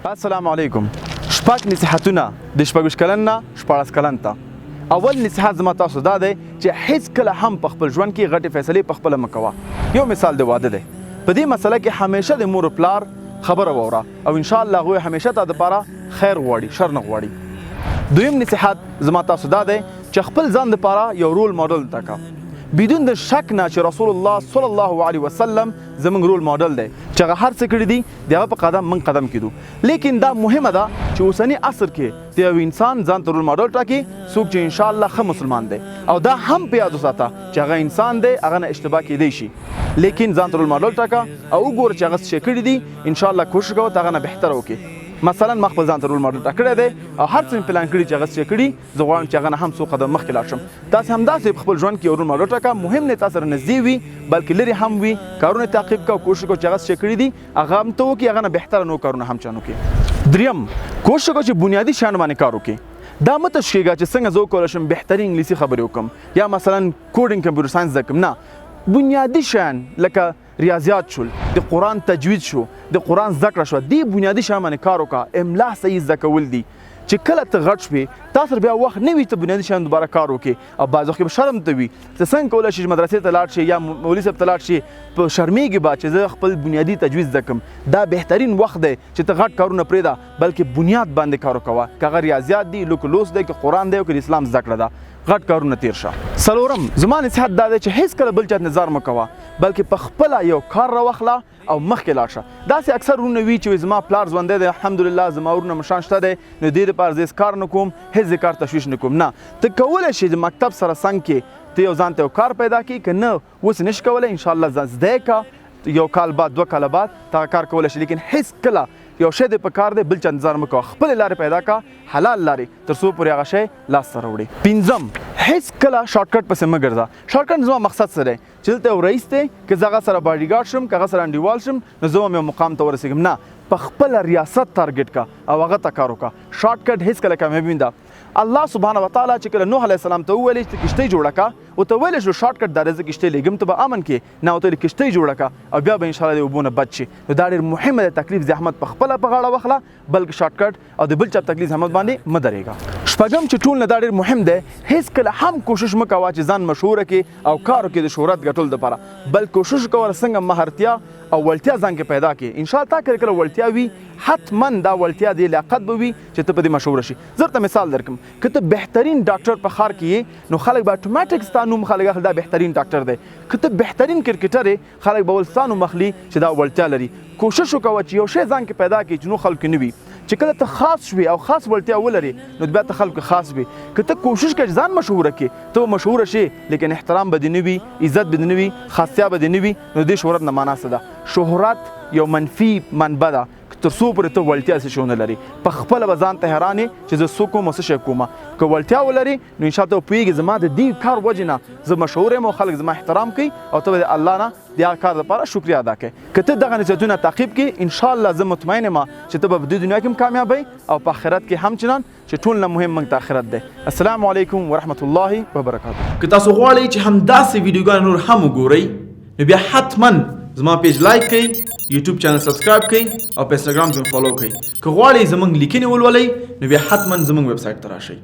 السلام علیکم. شپږ نصیحتونه د شپږ کلن نه 14 کلن ته. اول نصیحت زما تاسو دا دی چې هیڅ کله هم په خپل ژوند کې غټې فیصلې په خپله مه کوه. یو مثال د واده دی. په دې مسله کې همیشه د مور پلار خبره واوره او انشاءالله هغوی همیشه تا دپاره خیر غواړي، شر نه غواړي. دویم نصیحت زما تاسو دا دی چې خپل ځان دپاره یو رول ماډل ټاکه بدون د شک نه چې رسول الله صلی الله علیه وسلم زموږ رول ماډل دی چې هغه هر څه کړي دي د هغه په قدم موږ قدم کېدو. لیکن دا مهمه ده چې اوسني عصر کې د یو انسان ځان ته رول ماډل ټاکي څوک چې انشاءالله ښه مسلمان دی او دا هم په یاد وساته چې هغه انسان دی هغه نه اشتباه کیدی شي. لیکن ځان ته رول ماډل ټاکه او وګوره چې هغه څه کړي دي انشاءالله کوشش کوه ته هغه نه بهتره وکړي. مثلا ما خپل ځان ته رول ماډل ټاکلی دی او هر څه مې پلان کړي چې هغه څه کړي زه غواړم چې هغه نه هم څو قدم مخکې لاړ شم. تاسې همداسې په خپل ژوند کې یو رول ماډل ټاکه، مهم نه تا سره نږدې وي بلکې لرې هم وي، کارونه تعقیب کوه، کوشش کوه چې هغه څه کړي دي هغه هم ته وکړي، هغه نه بهتره نور کارونه هم چا نه وکړي. دریم، کوشش کوه چې بنیادي شیانو باندې کار وکړي. دا مه تشکېږه چې څنګه زه وکولی شم بهترین انګلیسي خبرې وکړم یا مثلا کوډینګ کمپیوټر ساینس زده کړم. نه، بنیادي شیان لکه ریاضیات شول، د قرآن تجوید شو، د قرآن زده کړه شوه، دې بنیادي شیان باندې کار وکړه. املا صحیح زده کول دي چې کله ته غټ شوې تا سره بیا وخت نه وي ته بنیادي شیان دوباره کار وکړې او بعض وخت به شرم ته وي ته څنګه کولی شې چې مدرسې ته لاړ شې یا مولوي صاحب ته لاړ شې په شرمېږې به چې زه خپل بنیادي تجوید زده کړم. دا بهترین وخت دی چې ته غټ کارونه پرېږده بلکې بنیاد باندې کار وکوه، که هغه ریاضیات دي، لوس دی، که قرآن دی او که د اسلام زده کړه ده، غټ کارونه تیر شه. څلورم، زما نصیحت دا دی چې هیڅ کله بل چاته نظر مه کوه بلکې په خپله یو کار راواخله او مخکې لاړ شه. داسې اکثر ورونه وي چې زما پلار ژوندی دی الحمدلله زما ورونه مشران شته دی نو دې دپاره زه هېڅ کار نه کوم، هېڅ کار تشویش نه کوم. نه، ته کولی شې د مکتب سره څنګ کې ته یو ځان ته یو کار پیدا کړي، که نه اوس یې نشي کولی انشاءالله زده یې که یو کال بعد 2 کاله بعد ته کار کولی شي. لیکن هېڅ کله یو شی دی په کار دی بل چا انتظار مه کوه، خپلې لارې پیدا کړه، حلال لارې، تر څو پورې هغه شی لاسته راوړې. پنځم، هیڅ کله شارټکټ پسې مه ګرځه. شارټکټ زما مقصد څه دی چې دلته یو رئیس دی که زه هغه سره باډي ګارډ شم که هغه سره انډیوال شم نو زه هم یو مقام ته ورسېږم. نه، په خپله ریاست ټارګټ کړه او هغه ته کار وکړه. شارټکټ هیڅ کله کامیابي نه ده. الله سبحانه وتعالی چې کله نوح علیه السلام ته وویلې چې کشتۍ جوړه کړه ورته ویلی شو شارټکټ دا دی زه کشتۍ لېږم ته به امن کې، نه ورته ویلې کشتۍ جوړه کړه او بیا به انشاءالله د اوبو نه بچ شي. نو دا ډېر مهمه ده، تکلیف زحمت په خپله په غاړه واخله بلکې شارټکټ او د بل چا په تکلیف زحمت باندې مه درېږه. شپږم چې ټول نه دا ډېر مهم دی، هیڅ کله هم کوشش مه کوه چې ځان مشهوره کړې او کار وکړې د شهرت ګټلو دپاره، بل کوشش کوه څنګه مهارتیا او وړتیا ځان کې پیدا کړې. انشاءالله تا کله کله وړتیا وي حتما دا وړتیا دی لیاقت به وي چې ته په دې مشهوره شي. زه درته مثال درکړم، که ته بهترین ډاکټر په ښار کې یې نو خلک به اتوماټیک ستا نوم خلک اخلي دا بهترین ډاکټر دی. که ته بهترین کرکټر یې خلک به ول ستا نوم اخلي چې دا وړتیا لري. کوشش وکوه چې یو شی ځان کې پیدا کړي چې نو خلکو نه وي، چې کله ته خاص شوې او خاص وړتیا ولرې نو بیا ته خلکو خاص وي. که ته کوشش کوې ځان مشهوره کړې ته به مشهوره شې لیکن احترام به دې نه وي، عزت به دې نه وي، خاصتیا به دې نه وي، نو دې شهرت نه معنا څه ده؟ شهرت یو منفي منبع ده تر څو پورې ته وړتیا څه شی ونه لري. په خپله به ځان ته حیران یې چې زه څه کوم او څه شی کومه. که وړتیا ولري نو انشاءالله ته به پوهېږي زما د دې کار وجې نه زه مشهور یم او خلک زما احترام کوي او ته به د الله نه د هغه کار لپاره شکریا ادا کوې. که ته دغه نصیحتونه تعقیب کړې انشاءالله زه مطمئن یم چې ته به په دې دنیا کې هم کامیابی او په آخرت کې هم چنان چې ټول نه مهم موږ ته آخرت دی. السلام علیکم ورحمة الله وبركاته. که تاسو غواړئ چې همداسې ویډیوګانې نور هم وګورئ نو بیا حتما زما پیج لایک کړئ، یوټیوب چینل سبسکرایب کړئ او په انسټاګرام کې فالو کړئ. که غواړئ زموږ لیکنې ولولئ نو بیا حتما زموږ ویب سایټ ته راشئ.